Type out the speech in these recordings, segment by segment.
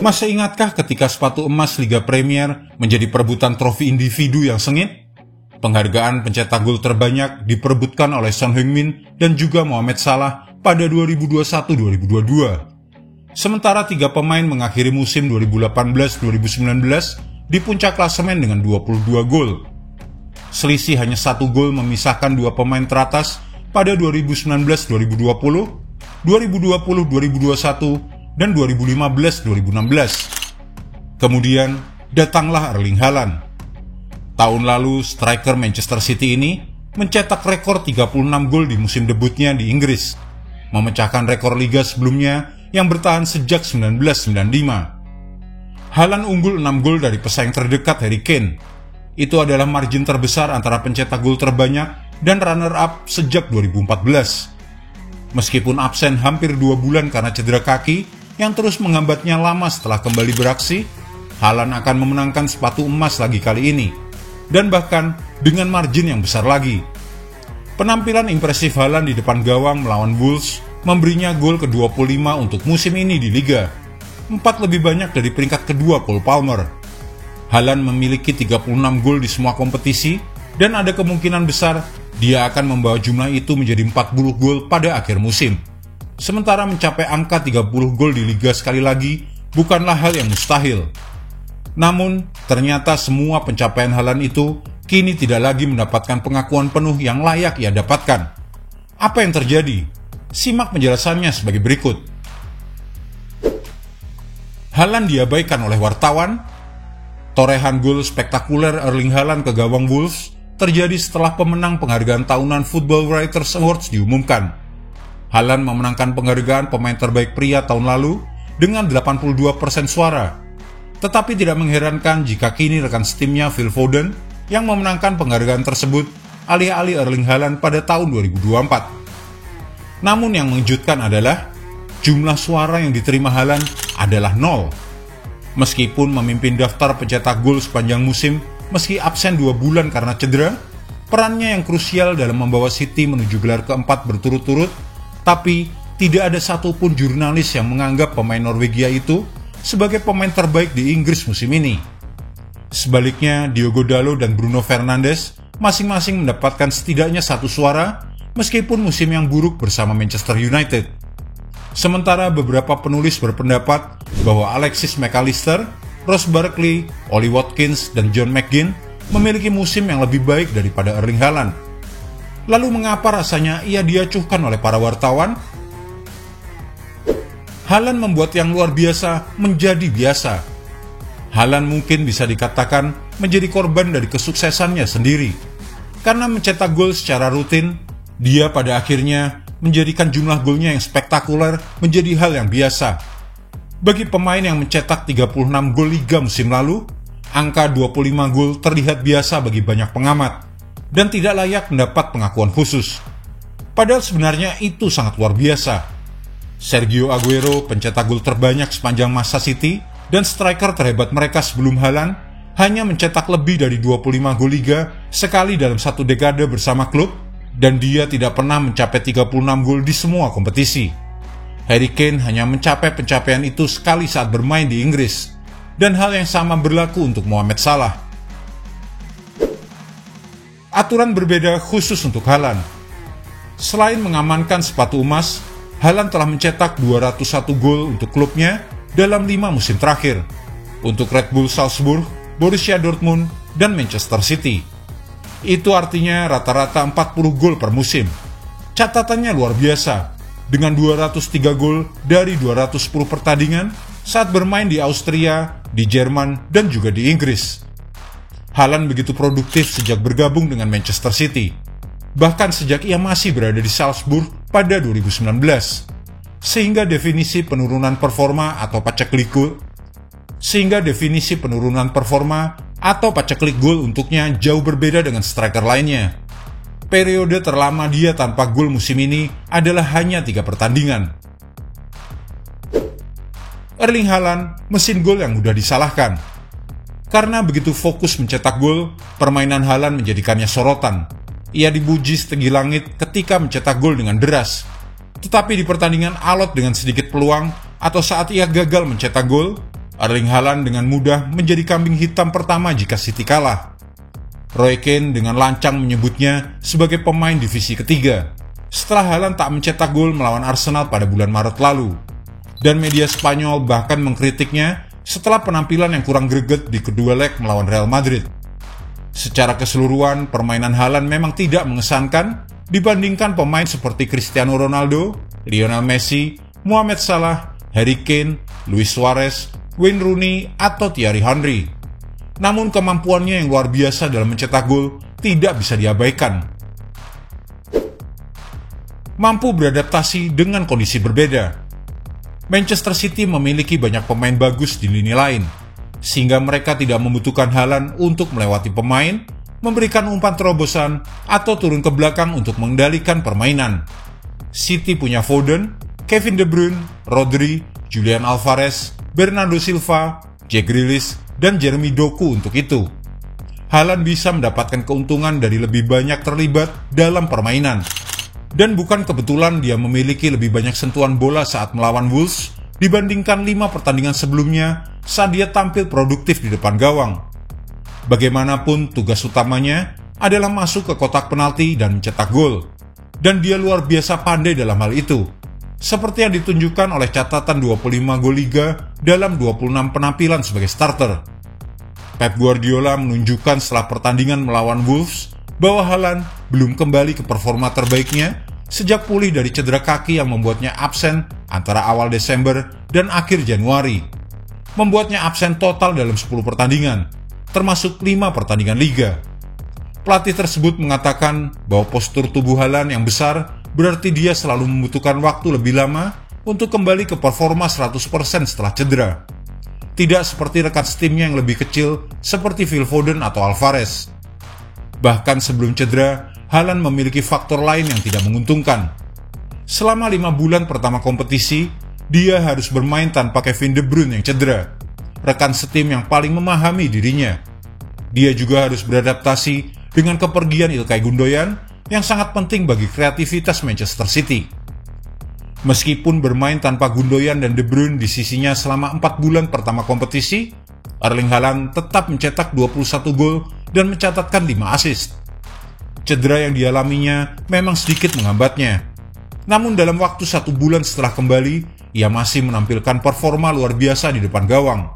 Masih ingatkah ketika sepatu emas Liga Premier menjadi perebutan trofi individu yang sengit? Penghargaan pencetak gol terbanyak diperebutkan oleh Son Heung-min dan juga Mohamed Salah pada 2021-2022. Sementara tiga pemain mengakhiri musim 2018-2019 di puncak klasemen dengan 22 gol. Selisih hanya 1 gol memisahkan dua pemain teratas pada 2019-2020, 2020-2021, dan 2015-2016. Kemudian datanglah Erling Haaland. Tahun lalu striker Manchester City ini mencetak rekor 36 gol di musim debutnya di Inggris, memecahkan rekor liga sebelumnya yang bertahan sejak 1995. Haaland unggul 6 gol dari pesaing terdekat Harry Kane. Itu adalah margin terbesar antara pencetak gol terbanyak dan runner-up sejak 2014. Meskipun absen hampir 2 bulan karena cedera kaki yang terus menghambatnya lama setelah kembali beraksi, Haaland akan memenangkan sepatu emas lagi kali ini, dan bahkan dengan margin yang besar lagi. Penampilan impresif Haaland di depan gawang melawan Wolves memberinya gol ke-25 untuk musim ini di Liga, 4 lebih banyak dari peringkat kedua Cole Palmer. Haaland memiliki 36 gol di semua kompetisi, dan ada kemungkinan besar dia akan membawa jumlah itu menjadi 40 gol pada akhir musim. Sementara mencapai angka 30 gol di Liga sekali lagi bukanlah hal yang mustahil. Namun, ternyata semua pencapaian Haaland itu kini tidak lagi mendapatkan pengakuan penuh yang layak ia dapatkan. Apa yang terjadi? Simak penjelasannya sebagai berikut. Haaland diabaikan oleh wartawan. Torehan gol spektakuler Erling Haaland ke gawang Wolves terjadi setelah pemenang penghargaan tahunan Football Writers Awards diumumkan. Haaland memenangkan penghargaan pemain terbaik pria tahun lalu dengan 82% suara. Tetapi tidak mengherankan jika kini rekan setimnya Phil Foden yang memenangkan penghargaan tersebut alih-alih Erling Haaland pada tahun 2024. Namun yang mengejutkan adalah jumlah suara yang diterima Haaland adalah 0. Meskipun memimpin daftar pencetak gol sepanjang musim meski absen 2 bulan karena cedera, perannya yang krusial dalam membawa City menuju gelar keempat berturut-turut. Tapi tidak ada satupun jurnalis yang menganggap pemain Norwegia itu sebagai pemain terbaik di Inggris musim ini. Sebaliknya, Diogo Dalot dan Bruno Fernandes masing-masing mendapatkan setidaknya 1 suara meskipun musim yang buruk bersama Manchester United. Sementara beberapa penulis berpendapat bahwa Alexis McAllister, Ross Barkley, Ollie Watkins, dan John McGinn memiliki musim yang lebih baik daripada Erling Haaland. Lalu mengapa rasanya ia diacuhkan oleh para wartawan? Haaland membuat yang luar biasa menjadi biasa. Haaland mungkin bisa dikatakan menjadi korban dari kesuksesannya sendiri. Karena mencetak gol secara rutin, dia pada akhirnya menjadikan jumlah golnya yang spektakuler menjadi hal yang biasa. Bagi pemain yang mencetak 36 gol Liga musim lalu, angka 25 gol terlihat biasa bagi banyak pengamat dan tidak layak mendapat pengakuan khusus. Padahal sebenarnya itu sangat luar biasa. Sergio Aguero, pencetak gol terbanyak sepanjang masa City dan striker terhebat mereka sebelum Haaland, hanya mencetak lebih dari 25 gol Liga sekali dalam 1 dekade bersama klub, dan dia tidak pernah mencapai 36 gol di semua kompetisi. Harry Kane hanya mencapai pencapaian itu sekali saat bermain di Inggris, dan hal yang sama berlaku untuk Mohamed Salah. Aturan berbeda khusus untuk Haaland. Selain mengamankan sepatu emas, Haaland telah mencetak 201 gol untuk klubnya dalam 5 musim terakhir, untuk Red Bull Salzburg, Borussia Dortmund, dan Manchester City. Itu artinya rata-rata 40 gol per musim. Catatannya luar biasa, dengan 203 gol dari 210 pertandingan saat bermain di Austria, di Jerman, dan juga di Inggris. Haaland begitu produktif sejak bergabung dengan Manchester City, bahkan sejak ia masih berada di Salzburg pada 2019, sehingga definisi penurunan performa atau paceklik gol untuknya jauh berbeda dengan striker lainnya. Periode terlama dia tanpa gol musim ini adalah hanya 3 pertandingan. Erling Haaland, mesin gol yang mudah disalahkan. Karena begitu fokus mencetak gol, permainan Haaland menjadikannya sorotan. Ia dipuji setinggi langit ketika mencetak gol dengan deras. Tetapi di pertandingan alot dengan sedikit peluang atau saat ia gagal mencetak gol, Erling Haaland dengan mudah menjadi kambing hitam pertama jika City kalah. Roy Keane dengan lancang menyebutnya sebagai pemain divisi ketiga, setelah Haaland tak mencetak gol melawan Arsenal pada bulan Maret lalu. Dan media Spanyol bahkan mengkritiknya setelah penampilan yang kurang greget di kedua leg melawan Real Madrid. Secara keseluruhan, permainan Haaland memang tidak mengesankan dibandingkan pemain seperti Cristiano Ronaldo, Lionel Messi, Mohamed Salah, Harry Kane, Luis Suarez, Wayne Rooney, atau Thierry Henry. Namun kemampuannya yang luar biasa dalam mencetak gol tidak bisa diabaikan. Mampu beradaptasi dengan kondisi berbeda. Manchester City memiliki banyak pemain bagus di lini lain, sehingga mereka tidak membutuhkan Haaland untuk melewati pemain, memberikan umpan terobosan, atau turun ke belakang untuk mengendalikan permainan. City punya Foden, Kevin De Bruyne, Rodri, Julian Alvarez, Bernardo Silva, Jack Grealish, dan Jeremy Doku untuk itu. Haaland bisa mendapatkan keuntungan dari lebih banyak terlibat dalam permainan. Dan bukan kebetulan dia memiliki lebih banyak sentuhan bola saat melawan Wolves dibandingkan 5 pertandingan sebelumnya saat dia tampil produktif di depan gawang. Bagaimanapun, tugas utamanya adalah masuk ke kotak penalti dan mencetak gol. Dan dia luar biasa pandai dalam hal itu, seperti yang ditunjukkan oleh catatan 25 gol Liga dalam 26 penampilan sebagai starter. Pep Guardiola menunjukkan setelah pertandingan melawan Wolves bahwa Haaland belum kembali ke performa terbaiknya sejak pulih dari cedera kaki yang membuatnya absen antara awal Desember dan akhir Januari. Membuatnya absen total dalam 10 pertandingan, termasuk 5 pertandingan Liga. Pelatih tersebut mengatakan bahwa postur tubuh Haaland yang besar berarti dia selalu membutuhkan waktu lebih lama untuk kembali ke performa 100% setelah cedera. Tidak seperti rekan setimnya yang lebih kecil seperti Phil Foden atau Alvarez. Bahkan sebelum cedera, Haaland memiliki faktor lain yang tidak menguntungkan. Selama 5 bulan pertama kompetisi, dia harus bermain tanpa Kevin De Bruyne yang cedera, rekan setim yang paling memahami dirinya. Dia juga harus beradaptasi dengan kepergian Ilkay Gundogan yang sangat penting bagi kreativitas Manchester City. Meskipun bermain tanpa Gundogan dan De Bruyne di sisinya selama 4 bulan pertama kompetisi, Erling Haaland tetap mencetak 21 gol dan mencatatkan 5 assist. Cedera yang dialaminya memang sedikit menghambatnya. Namun dalam waktu 1 bulan setelah kembali, ia masih menampilkan performa luar biasa di depan gawang.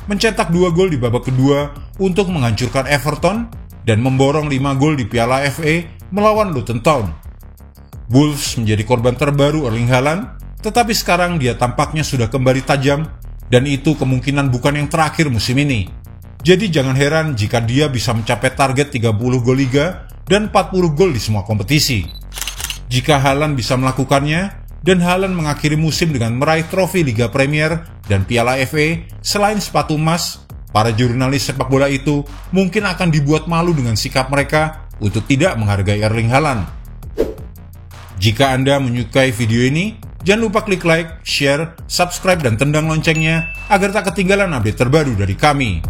Mencetak 2 gol di babak kedua untuk menghancurkan Everton dan memborong 5 gol di Piala FA melawan Luton Town. Wolves menjadi korban terbaru Erling Haaland, tetapi sekarang dia tampaknya sudah kembali tajam dan itu kemungkinan bukan yang terakhir musim ini. Jadi jangan heran jika dia bisa mencapai target 30 gol Liga dan 40 gol di semua kompetisi. Jika Haaland bisa melakukannya dan Haaland mengakhiri musim dengan meraih trofi Liga Premier dan Piala FA selain sepatu emas, para jurnalis sepak bola itu mungkin akan dibuat malu dengan sikap mereka untuk tidak menghargai Erling Haaland. Jika Anda menyukai video ini, jangan lupa klik like, share, subscribe, dan tendang loncengnya agar tak ketinggalan update terbaru dari kami.